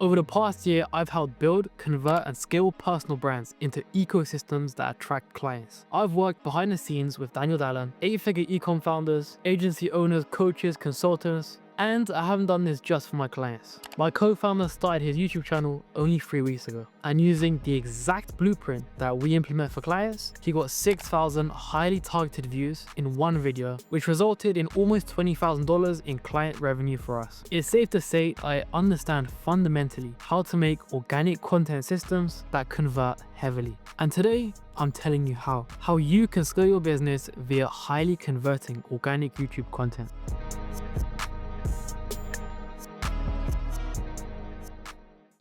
Over the past year, I've helped build, convert, and scale personal brands into ecosystems that attract clients. I've worked behind the scenes with Daniel Dalen, 8-figure e-com founders, agency owners, coaches, consultants, and I haven't done this just for my clients. My co-founder started his YouTube channel only 3 weeks ago, and using the exact blueprint that we implement for clients, he got 6,000 highly targeted views in one video, which resulted in almost $20,000 in client revenue for us. It's safe to say I understand fundamentally how to make organic content systems that convert heavily. And today, I'm telling you how you can scale your business via highly converting organic YouTube content.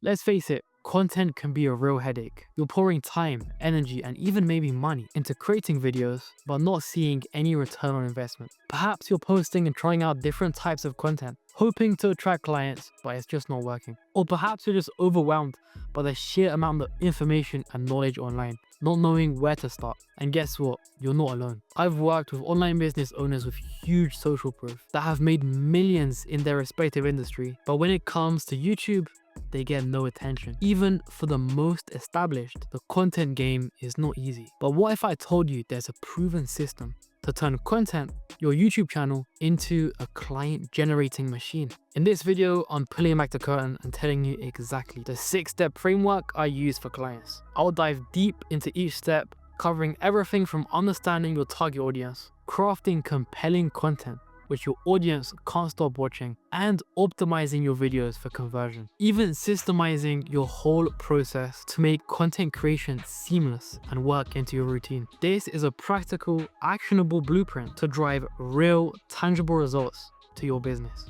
Let's face it, content can be a real headache. You're pouring time, energy, and even maybe money into creating videos, but not seeing any return on investment. Perhaps you're posting and trying out different types of content, hoping to attract clients, but it's just not working. Or perhaps you're just overwhelmed by the sheer amount of information and knowledge online, not knowing where to start. And guess what? You're not alone. I've worked with online business owners with huge social proof that have made millions in their respective industry, but when it comes to YouTube, they get no attention. Even for the most established, the content game is not easy. But what if I told you there's a proven system to turn content, your YouTube channel, into a client generating machine? In this video, I'm pulling back the curtain and telling you exactly the 6-step framework I use for clients. I'll dive deep into each step, covering everything from understanding your target audience, crafting compelling content which your audience can't stop watching, and optimizing your videos for conversion. Even systemizing your whole process to make content creation seamless and work into your routine. This is a practical, actionable blueprint to drive real, tangible results to your business.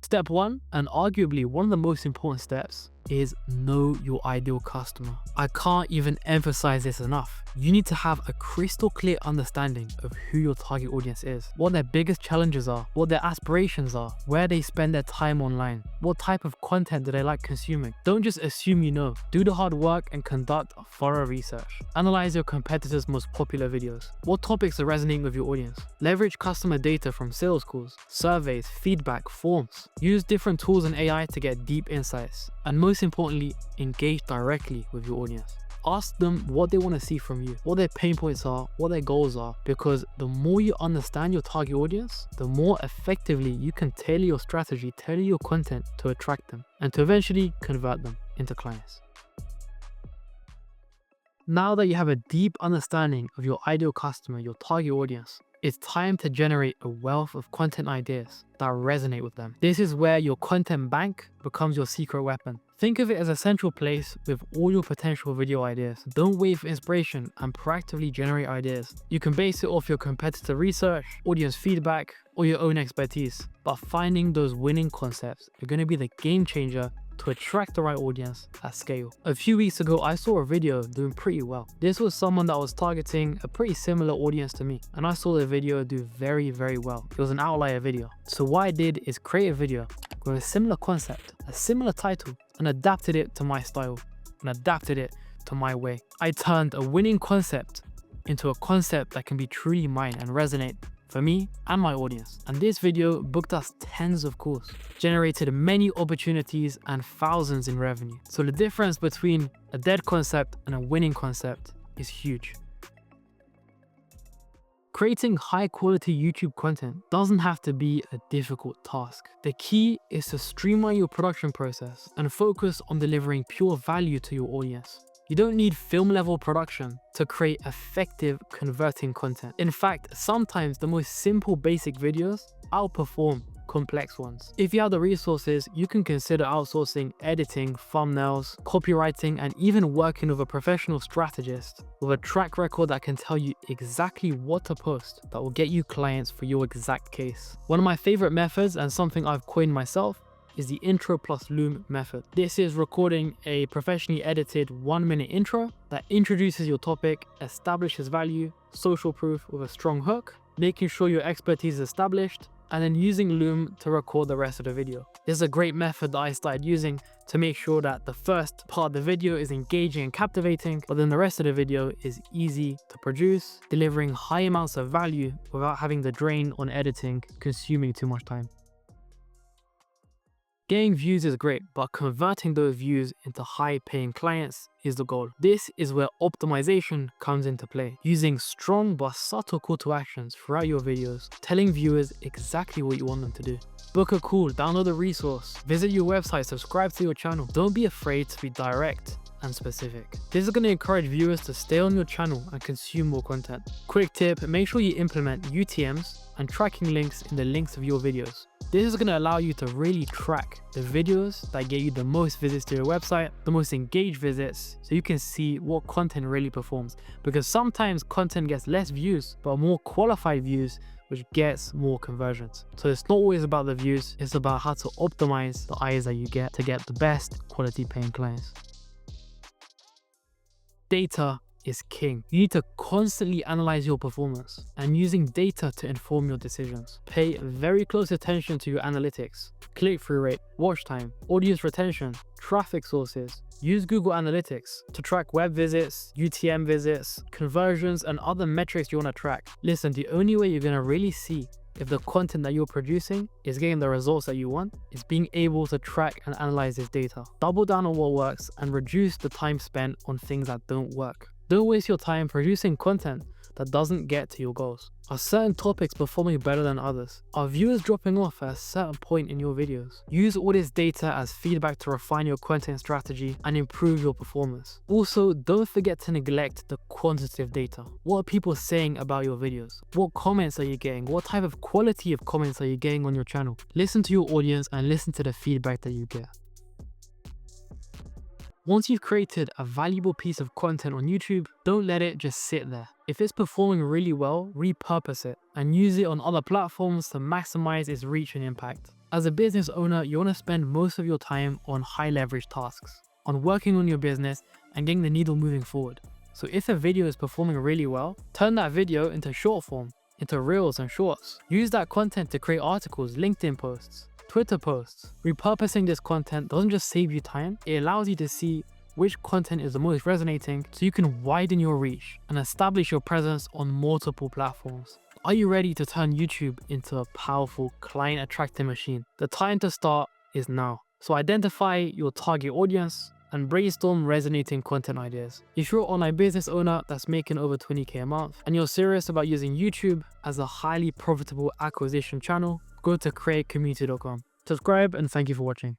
Step 1, and arguably one of the most important steps, is know your ideal customer. I can't even emphasize this enough. You need to have a crystal clear understanding of who your target audience is, what their biggest challenges are, what their aspirations are, where they spend their time online, what type of content do they like consuming. Don't just assume you know. Do the hard work and conduct thorough research. Analyze your competitors' most popular videos. What topics are resonating with your audience? Leverage customer data from sales calls, surveys, feedback, forms. Use different tools and AI to get deep insights. And most importantly, engage directly with your audience. Ask them what they want to see from you, what their pain points are, what their goals are, because the more you understand your target audience, the more effectively you can tailor your strategy, tailor your content to attract them and to eventually convert them into clients. Now that you have a deep understanding of your ideal customer, your target audience, it's time to generate a wealth of content ideas that resonate with them. This is where your content bank becomes your secret weapon. Think of it as a central place with all your potential video ideas. Don't wait for inspiration and proactively generate ideas. You can base it off your competitor research, audience feedback, or your own expertise. But finding those winning concepts are going to be the game changer to attract the right audience at scale. A few weeks ago, I saw a video doing pretty well. This was someone that was targeting a pretty similar audience to me, and I saw the video do very, very well. It was an outlier video. So what I did is create a video with a similar concept, a similar title, and adapted it to my style, and adapted it to my way. I turned a winning concept into a concept that can be truly mine and resonate for me and my audience. And this video booked us tens of calls, generated many opportunities and thousands in revenue. So the difference between a dead concept and a winning concept is huge. Creating high quality YouTube content doesn't have to be a difficult task. The key is to streamline your production process and focus on delivering pure value to your audience. You don't need film level production to create effective converting content. In fact, sometimes the most simple basic videos outperform complex ones. If you have the resources, you can consider outsourcing editing, thumbnails, copywriting, and even working with a professional strategist with a track record that can tell you exactly what to post that will get you clients for your exact case. One of my favorite methods, and something I've coined myself, is the intro plus Loom method. This is recording a professionally edited 1-minute intro that introduces your topic, establishes value, social proof with a strong hook, making sure your expertise is established, and then using Loom to record the rest of the video. This is a great method that I started using to make sure that the first part of the video is engaging and captivating, but then the rest of the video is easy to produce, delivering high amounts of value without having the drain on editing consuming too much time. Getting views is great, but converting those views into high-paying clients is the goal. This is where optimization comes into play, using strong but subtle call to actions throughout your videos, telling viewers exactly what you want them to do. Book a call, download a resource, visit your website, subscribe to your channel. Don't be afraid to be direct and specific. This is going to encourage viewers to stay on your channel and consume more content. Quick tip, make sure you implement UTMs and tracking links in the links of your videos. This is going to allow you to really track the videos that get you the most visits to your website, the most engaged visits, so you can see what content really performs. Because sometimes content gets less views, but more qualified views, which gets more conversions. So it's not always about the views, it's about how to optimize the eyes that you get to get the best quality paying clients. Data is king. You need to constantly analyze your performance and using data to inform your decisions. Pay very close attention to your analytics, click-through rate, watch time, audience retention, traffic sources. Use Google Analytics to track web visits, UTM visits, conversions, and other metrics you want to track. Listen, the only way you're going to really see if the content that you're producing is getting the results that you want is being able to track and analyze this data. Double down on what works and reduce the time spent on things that don't work. Don't waste your time producing content that doesn't get to your goals. Are certain topics performing better than others? Are viewers dropping off at a certain point in your videos? Use all this data as feedback to refine your content strategy and improve your performance. Also, don't forget to neglect the quantitative data. What are people saying about your videos? What comments are you getting? What type of quality of comments are you getting on your channel? Listen to your audience and listen to the feedback that you get. Once you've created a valuable piece of content on YouTube, don't let it just sit there. If it's performing really well, repurpose it and use it on other platforms to maximize its reach and impact. As a business owner, you want to spend most of your time on high leverage tasks, on working on your business and getting the needle moving forward. So if a video is performing really well, turn that video into short form, into reels and shorts. Use that content to create articles, LinkedIn posts, Twitter posts. Repurposing this content doesn't just save you time, it allows you to see which content is the most resonating so you can widen your reach and establish your presence on multiple platforms. Are you ready to turn YouTube into a powerful client attracting machine? The time to start is now. So identify your target audience and brainstorm resonating content ideas. If you're an online business owner that's making over 20K a month and you're serious about using YouTube as a highly profitable acquisition channel, go to createcommunity.com. Subscribe and thank you for watching.